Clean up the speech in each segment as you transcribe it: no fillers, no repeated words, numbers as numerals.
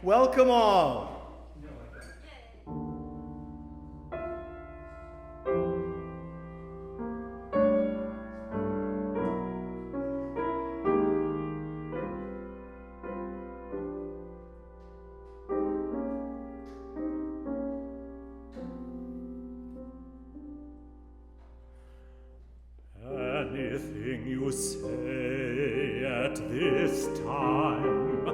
Welcome all. Anything you say at this time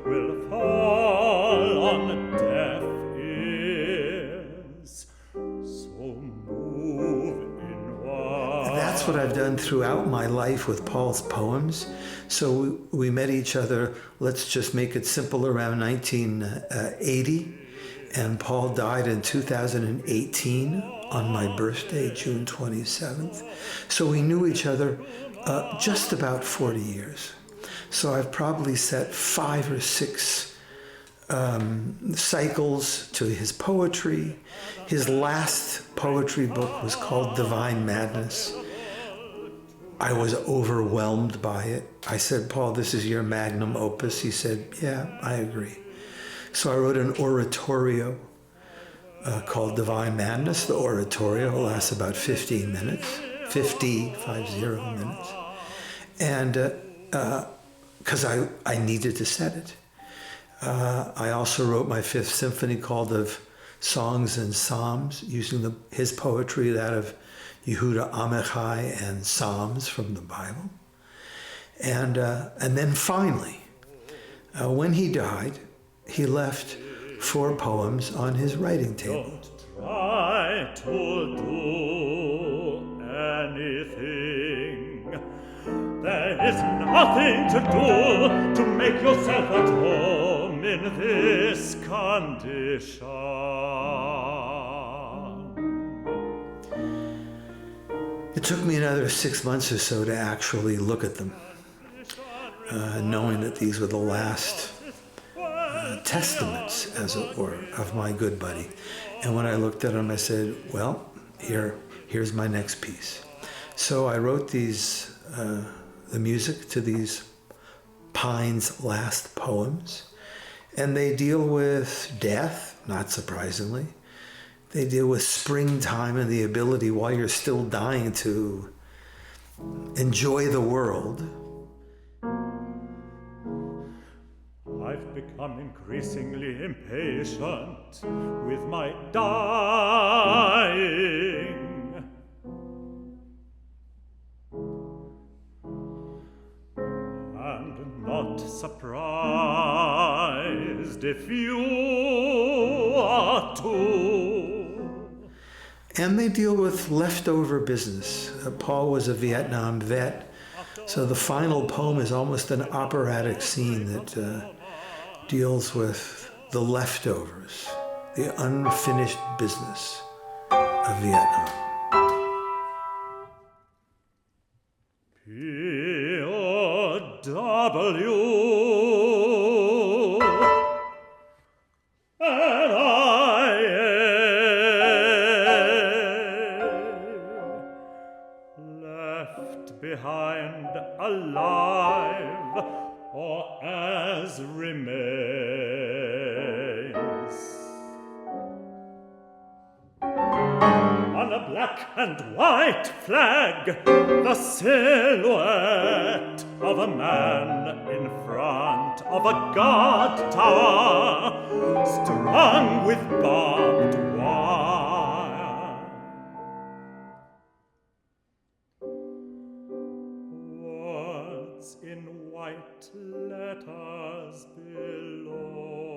will fall on deaf ears. So move inward. That's what I've done throughout my life with Paul's poems. So we met each other, let's just make it simple, around 1980. And Paul died in 2018 on my birthday, June 27th. So we knew each other just about 40 years. So I've probably set 5 or 6 cycles to his poetry. His last poetry book was called Divine Madness. I was overwhelmed by it. I said, Paul, this is your magnum opus. He said, yeah, I agree. So I wrote an oratorio called Divine Madness. The oratorio lasts about 15 minutes, 50 minutes. And because I needed to set it. I also wrote my 5th symphony called Of Songs and Psalms, using his poetry, that of Yehuda Amichai and Psalms from the Bible. And then finally, when he died, he left 4 poems on his writing table. Don't try to do anything. There is nothing to do to make yourself at home in this condition. It took me another 6 months or so to actually look at them, knowing that these were the last testaments, as it were, of my good buddy. And when I looked at them, I said, well, here's my next piece. So I wrote these, the music to these Pine's last poems, and they deal with death, not surprisingly. They deal with springtime and the ability, while you're still dying, to enjoy the world. I've become increasingly impatient with my dying. And not surprised if you are too. And they deal with leftover business. Paul was a Vietnam vet, so the final poem is almost an operatic scene that deals with the leftovers, the unfinished business of Vietnam. P.O.W. Left behind alive or as remains. On a black and white flag, the silhouette of a man in front of a guard tower, strung with barbed wire. Words in white letters below.